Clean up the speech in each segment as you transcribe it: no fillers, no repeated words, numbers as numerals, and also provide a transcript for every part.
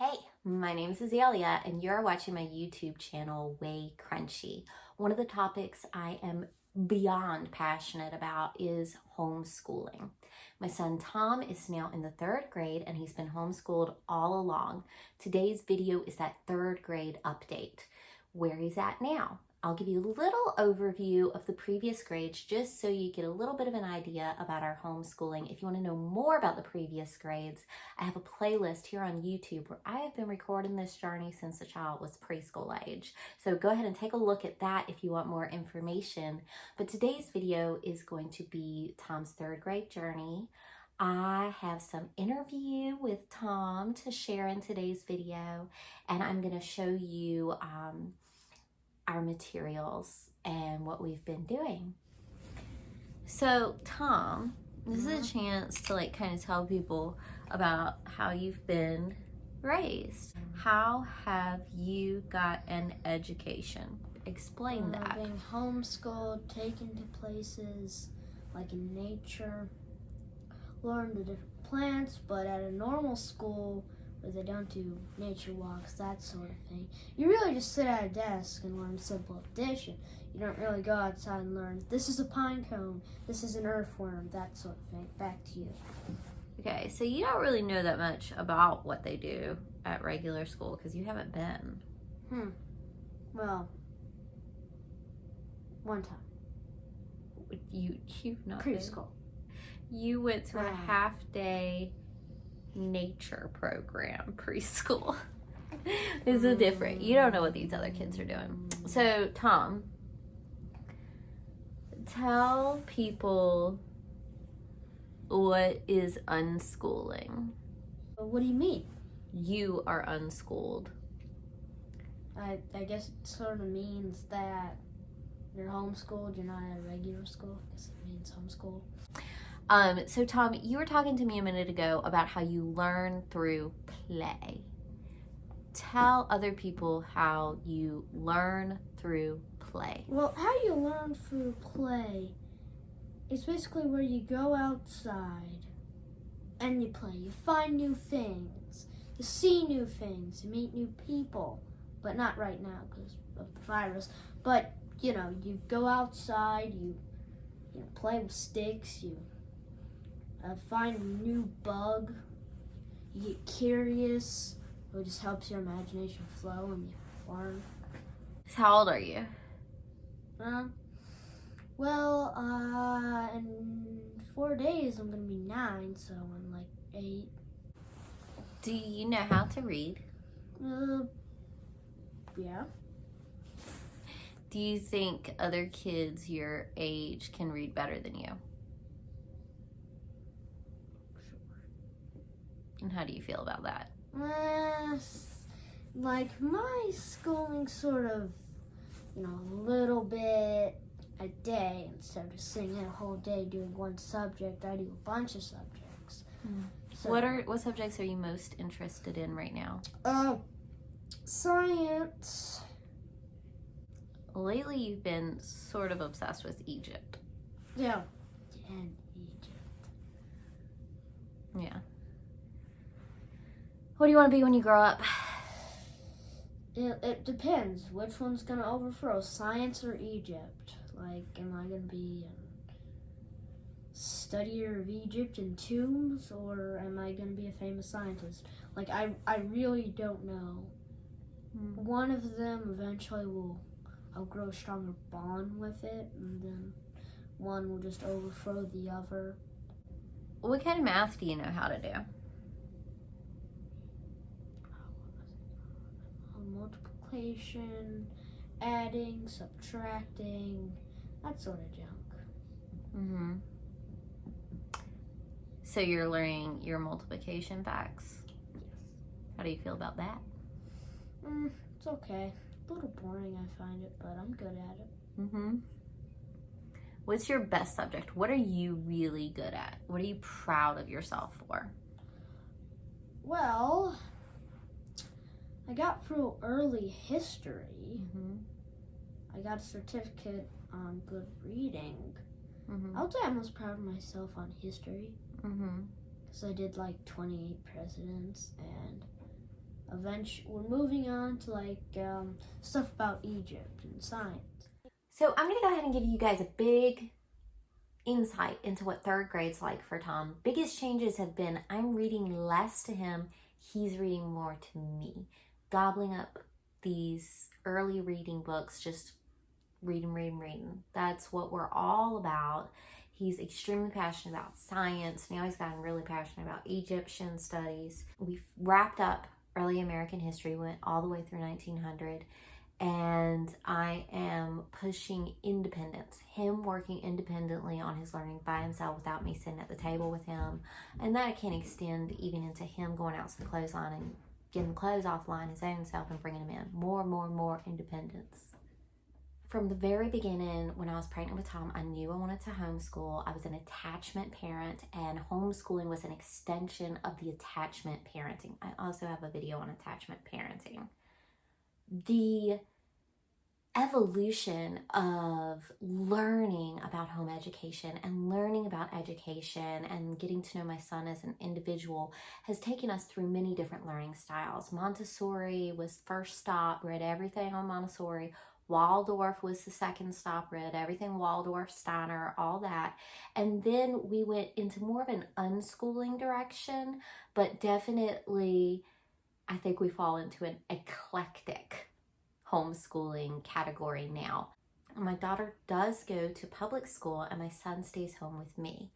Hey, my name is Azalea and you're watching my YouTube channel, WayCrunchy. One of the topics I am beyond passionate about is homeschooling. My son Tom is now in the 3rd grade and he's been homeschooled all along. Today's video is that 3rd grade update, where he's at now. I'll give you a little overview of the previous grades just so you get a little bit of an idea about our homeschooling. If you want to know more about the previous grades, I have a playlist here on YouTube where I have been recording this journey since the child was preschool age. So go ahead and take a look at that if you want more information. But today's video is going to be Tom's 3rd grade journey. I have some interview with Tom to share in today's video, and I'm going to show you our materials and what we've been doing. So Tom, this is a chance to kind of tell people about how you've been raised. How have you got an education? Explain that. Being homeschooled, taken to places like in nature, learned the different plants, but at a normal school where they don't do nature walks, that sort of thing, you really just sit at a desk and learn simple addition. You don't really go outside and learn, this is a pine cone, this is an earthworm, that sort of thing. Back to you. Okay, so you don't really know that much about what they do at regular school because you haven't been. Well, one time. You've not preschool. Been. You went to a half-day nature program preschool. This is different. You don't know what these other kids are doing. So Tom, tell people what is unschooling. What do you mean? You are unschooled. I guess it sort of means that you're homeschooled, you're not at a regular school. I guess it means homeschooled. So Tom, you were talking to me a minute ago about how you learn through play. Tell other people how you learn through play. Well, how you learn through play is basically where you go outside and you play. You find new things, you see new things, you meet new people, but not right now because of the virus. But, you go outside, you play with sticks, you find a new bug, you get curious, it just helps your imagination flow and you learn. How old are you? Well, in 4 days I'm gonna be 9, so I'm like 8. Do you know how to read? Yeah. Do you think other kids your age can read better than you? And how do you feel about that? Like my schooling sort of, a little bit a day instead of just sitting in a whole day doing one subject. I do a bunch of subjects. So, what subjects are you most interested in right now? Science. Lately, you've been sort of obsessed with Egypt. Yeah. And Egypt. Yeah. What do you want to be when you grow up? It depends. Which one's going to overthrow, science or Egypt? Like, am I going to be a studier of Egypt and tombs, or am I going to be a famous scientist? Like, I really don't know. One of them eventually I'll grow a stronger bond with it, and then one will just overthrow the other. What kind of math do you know how to do? Multiplication, adding, subtracting, that sort of junk. So you're learning your multiplication facts? Yes. How do you feel about that? It's okay. A little boring, I find it, but I'm good at it. What's your best subject? What are you really good at? What are you proud of yourself for? Well, I got through early history. I got a certificate on good reading. I would say I'm most proud of myself on history. Because I did like 28 presidents and eventually we're moving on to like stuff about Egypt and science. So I'm going to go ahead and give you guys a big insight into what third grade's like for Tom. Biggest changes have been I'm reading less to him, he's reading more to me. Gobbling up these early reading books, just reading. That's what we're all about. He's extremely passionate about science. Now he's gotten really passionate about Egyptian studies. We've wrapped up early American history, went all the way through 1900. And I am pushing independence, him working independently on his learning by himself without me sitting at the table with him. And that can extend even into him going out to the clothesline and getting clothes offline his own self and bringing them in. More independence. From the very beginning, when I was pregnant with Tom, I knew I wanted to homeschool. I was an attachment parent, and homeschooling was an extension of the attachment parenting. I also have a video on attachment parenting. The evolution of learning about home education and learning about education and getting to know my son as an individual has taken us through many different learning styles. Montessori was first stop, read everything on Montessori. Waldorf was the second stop, read everything Waldorf, Steiner, all that. And then we went into more of an unschooling direction, but definitely I think we fall into an eclectic homeschooling category now. My daughter does go to public school and my son stays home with me.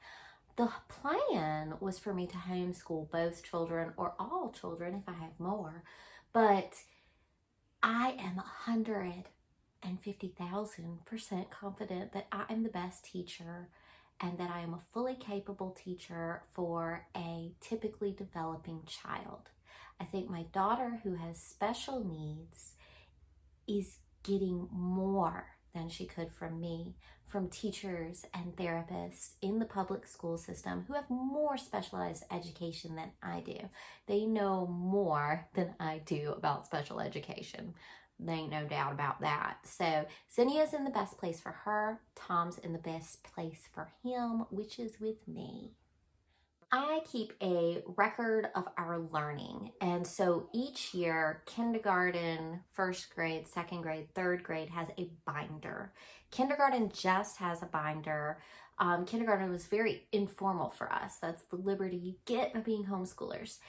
The plan was for me to homeschool both children or all children if I have more, but I am 150,000% confident that I am the best teacher and that I am a fully capable teacher for a typically developing child. I think my daughter, who has special needs, is getting more than she could from me, from teachers and therapists in the public school system who have more specialized education than I do. They know more than I do about special education. There ain't no doubt about that. So Zinnia's in the best place for her. Tom's in the best place for him, which is with me. I keep a record of our learning, and so each year, kindergarten, first grade, second grade, third grade has a binder. Kindergarten just has a binder. Kindergarten was very informal for us. That's the liberty you get by being homeschoolers.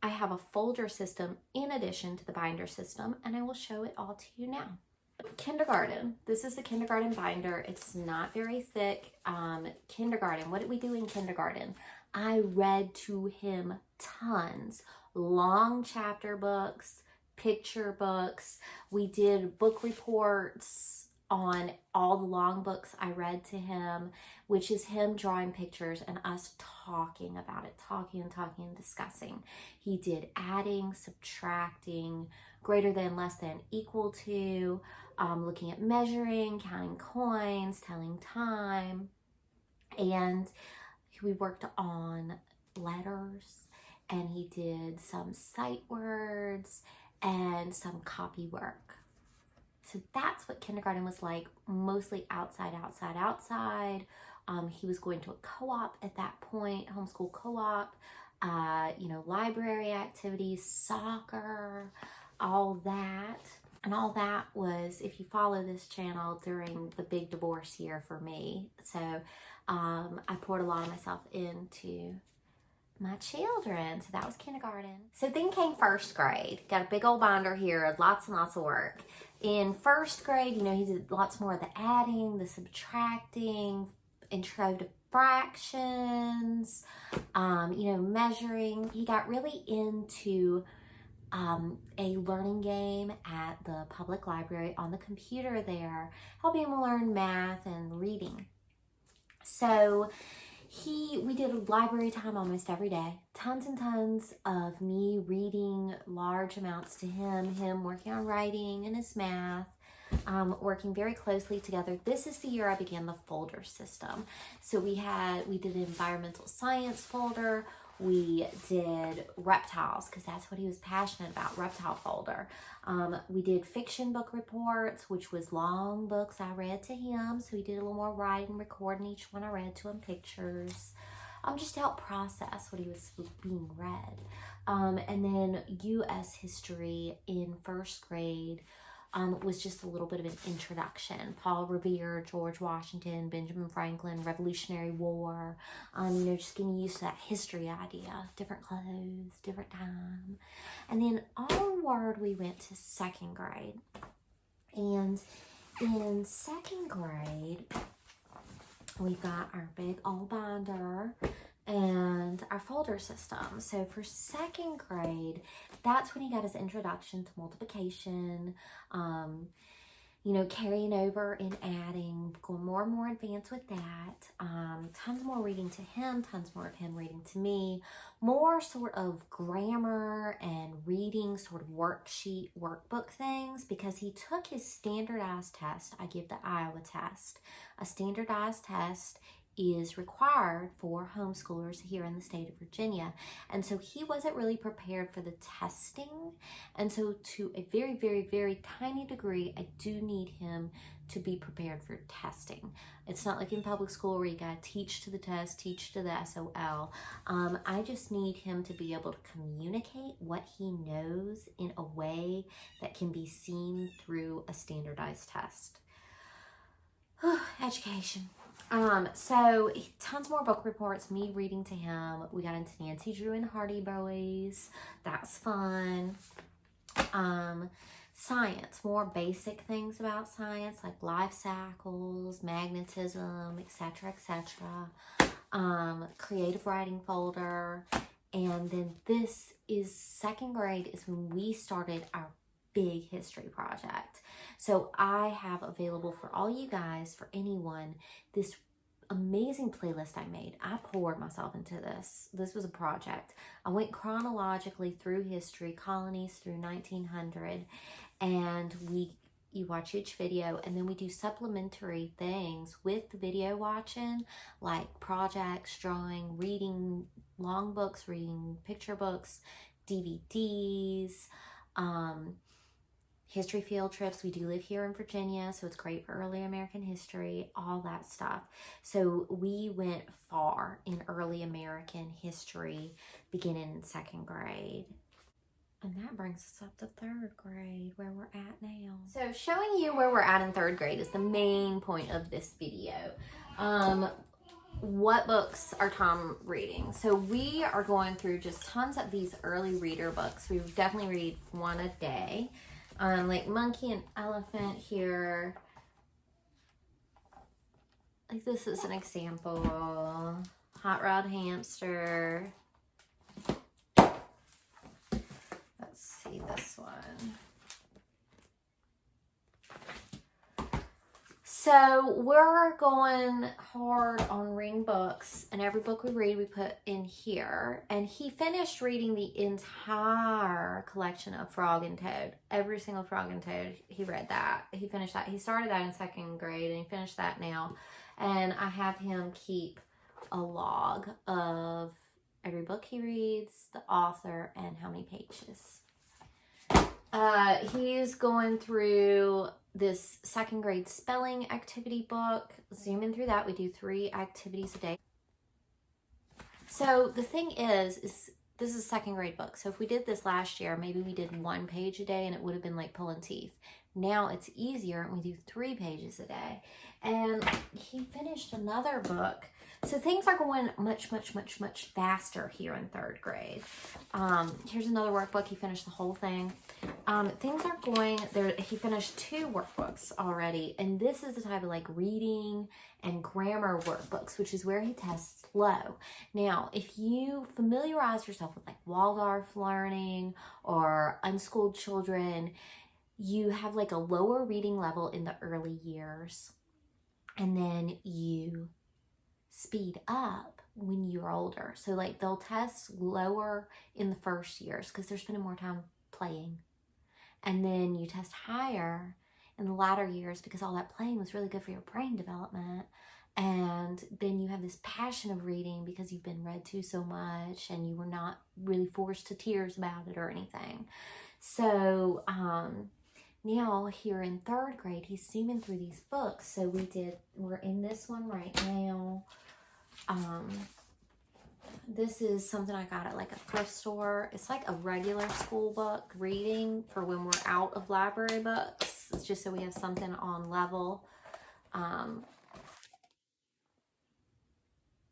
I have a folder system in addition to the binder system, and I will show it all to you now. Kindergarten. This is the kindergarten binder. It's not very thick. Kindergarten. What did we do in kindergarten? I read to him tons. Long chapter books, picture books. We did book reports on all the long books I read to him, which is him drawing pictures and us talking about it, talking and discussing. He did adding, subtracting, greater than, less than, equal to, looking at measuring, counting coins, telling time, and we worked on letters, and he did some sight words and some copy work. So that's what kindergarten was like, mostly outside. He was going to a co-op at that point, homeschool co-op, library activities, soccer, all that. And all that was, if you follow this channel, during the big divorce year for me. So I poured a lot of myself into my children. So that was kindergarten. So then came first grade. Got a big old binder here, lots and lots of work. In first grade, he did lots more of the adding, the subtracting, intro to fractions, measuring. He got really into a learning game at the public library on the computer there, helping him learn math and reading. So we did library time almost every day. Tons and tons of me reading large amounts to him working on writing and his math, working very closely together. This is the year I began the folder system. So we did an environmental science folder. We did reptiles, because that's what he was passionate about, reptile folder. We did fiction book reports, which was long books I read to him. So he did a little more writing, recording each one I read to him, pictures. just to help process what he was being read. And then U.S. history in first grade was just a little bit of an introduction. Paul Revere, George Washington, Benjamin Franklin, Revolutionary War, you know, just getting used to that history idea, different clothes, different time. And then onward we went to second grade. And in second grade, we've got our big old binder and our folder system. So for second grade, that's when he got his introduction to multiplication, you know, carrying over and adding, going more and more advanced with that. Tons more reading to him, tons more of him reading to me, more sort of grammar and reading sort of worksheet, workbook things, because he took his standardized test. I give the Iowa test. A standardized test is required for homeschoolers here in the state of Virginia. And so he wasn't really prepared for the testing. And so to a very, very, very tiny degree, I do need him to be prepared for testing. It's not like in public school where you gotta teach to the test, teach to the SOL. I just need him to be able to communicate what he knows in a way that can be seen through a standardized test. Education. So tons more book reports, me reading to him. We got into Nancy Drew and Hardy Boys. That's fun. Science, more basic things about science like life cycles, magnetism, etc., etc. Creative writing folder. And then this is second grade is when we started our big history project. So I have available for all you guys, for anyone, this amazing playlist I made. I poured myself into this. This was a project. I went chronologically through history, colonies through 1900, and you watch each video, and then we do supplementary things with the video watching, like projects, drawing, reading long books, reading picture books, DVDs, history field trips. We do live here in Virginia, so it's great for early American history, all that stuff. So we went far in early American history beginning in second grade. And that brings us up to third grade, where we're at now. So showing you where we're at in third grade is the main point of this video. What books are Tom reading? So we are going through just tons of these early reader books. We definitely read one a day. Like Monkey and Elephant here. Like this is an example. Hot Rod Hamster. Let's see this one. So we're going hard on reading books, and every book we read we put in here. And he finished reading the entire collection of Frog and Toad. Every single Frog and Toad, he read that. He finished that. He started that in second grade, and he finished that now. And I have him keep a log of every book he reads, the author, and how many pages. He's going through this second grade spelling activity book. Zooming through that, we do 3 activities a day. So the thing is this is a second grade book. So if we did this last year, maybe we did 1 page a day and it would have been like pulling teeth. Now it's easier and we do 3 pages a day. And he finished another book. So things are going much, much, much, much faster here in third grade. Here's another workbook. He finished the whole thing. Things are going there. He finished 2 workbooks already. And this is the type of like reading and grammar workbooks, which is where he tests low. Now, if you familiarize yourself with like Waldorf learning or Unschooled children, you have like a lower reading level in the early years. And then you speed up when you're older. So like they'll test lower in the first years because they're spending more time playing. And then you test higher in the latter years because all that playing was really good for your brain development. And then you have this passion of reading because you've been read to so much and you were not really forced to tears about it or anything. So now here in third grade, he's zooming through these books. So we're in this one right now. This is something I got at like a thrift store. It's like a regular school book reading for when we're out of library books. It's just so we have something on level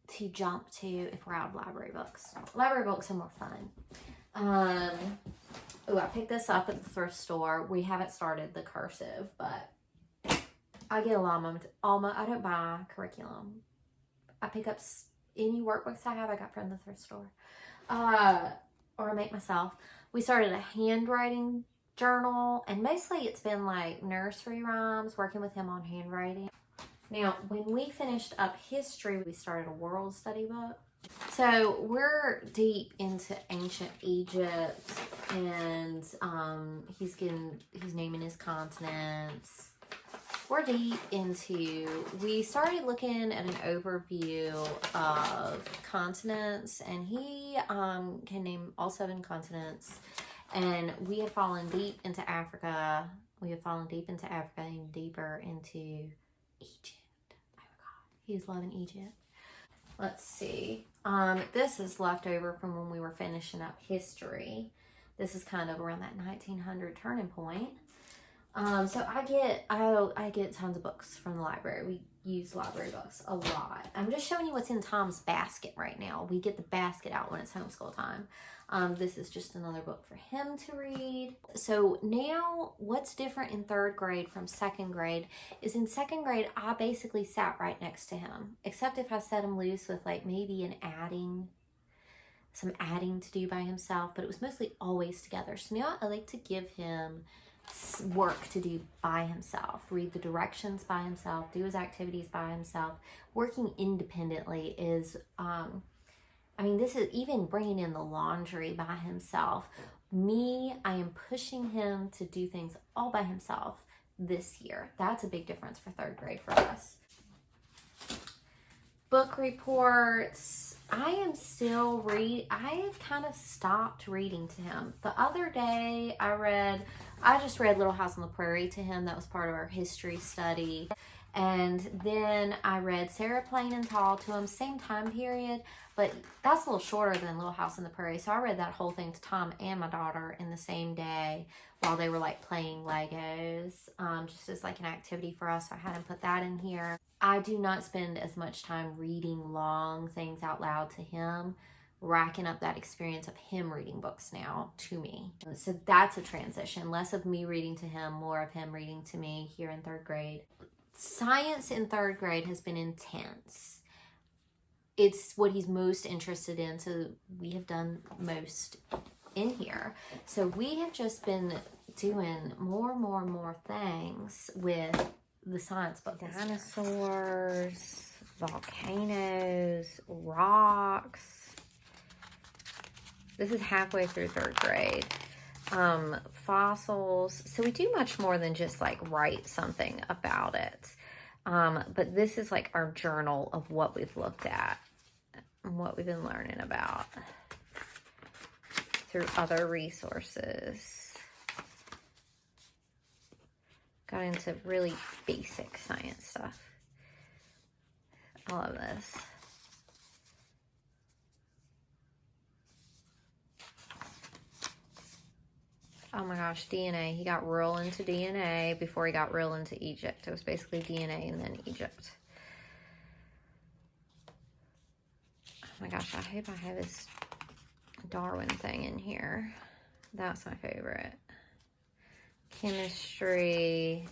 to jump to if we're out of library books. Library books are more fun. Oh, I picked this up at the thrift store. We haven't started the cursive, but I get alma. I don't buy curriculum. I pick up any workbooks I have. I got from the thrift store, or I make myself. We started a handwriting journal, and mostly it's been like nursery rhymes, working with him on handwriting. Now, when we finished up history, we started a world study book. So we're deep into ancient Egypt, and he's naming his continents. We're deep into, we started looking at an overview of continents, and he can name all 7 continents. And we had fallen deep into Africa. We had fallen deep into Africa and deeper into Egypt. Oh my God, he's loving Egypt. Let's see. This is left over from when we were finishing up history. This is kind of around that 1900 turning point. So I get tons of books from the library. We use library books a lot. I'm just showing you what's in Tom's basket right now. We get the basket out when it's homeschool time. This is just another book for him to read. So now what's different in 3rd grade from 2nd grade is in 2nd grade, I basically sat right next to him, except if I set him loose with like maybe some adding to do by himself, but it was mostly always together. So now I like to give him work to do by himself, read the directions by himself, do his activities by himself. Working independently is, this is even bringing in the laundry by himself. I am pushing him to do things all by himself this year. That's a big difference for 3rd grade for us. Book reports. I have kind of stopped reading to him. The other day I just read Little House on the Prairie to him. That was part of our history study. And then I read Sarah Plain and Tall to him, same time period, but that's a little shorter than Little House on the Prairie. So I read that whole thing to Tom and my daughter in the same day while they were like playing Legos, just as like an activity for us. So I had him put that in here. I do not spend as much time reading long things out loud to him, racking up that experience of him reading books now to me. So that's a transition. Less of me reading to him, more of him reading to me here in 3rd grade. Science in 3rd grade has been intense. It's what he's most interested in, so we have done most in here. So we have just been doing more things with the science book. Dinosaurs, volcanoes, rocks. This is halfway through 3rd grade. Fossils. So we do much more than just like write something about it. But this is like our journal of what we've looked at and what we've been learning about through other resources. Got into really basic science stuff. I love this. Oh my gosh, DNA. He got real into DNA before he got real into Egypt. It was basically DNA and then Egypt. Oh my gosh, I hope I have this Darwin thing in here. That's my favorite. Chemistry.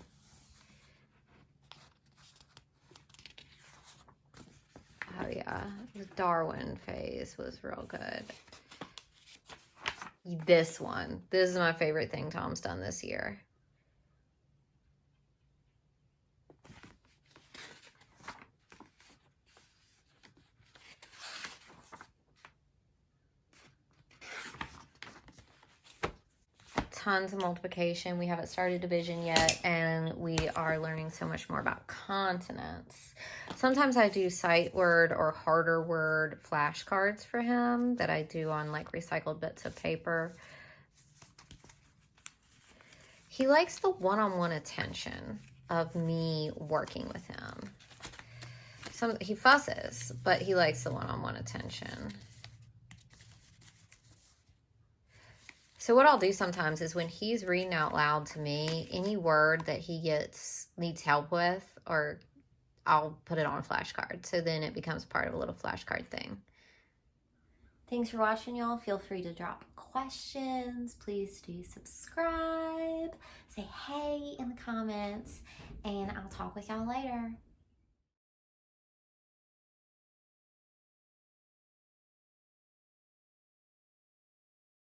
Oh yeah, the Darwin phase was real good. This is my favorite thing Tom's done this year. Tons of multiplication. We haven't started division yet, and we are learning so much more about continents. Sometimes I do sight word or harder word flashcards for him that I do on like recycled bits of paper. He likes the one-on-one attention of me working with him. He fusses, but he likes the one-on-one attention. So what I'll do sometimes is when he's reading out loud to me, any word that he needs help with, or I'll put it on a flashcard. So then it becomes part of a little flashcard thing. Thanks for watching, y'all. Feel free to drop questions. Please do subscribe. Say hey in the comments. And I'll talk with y'all later.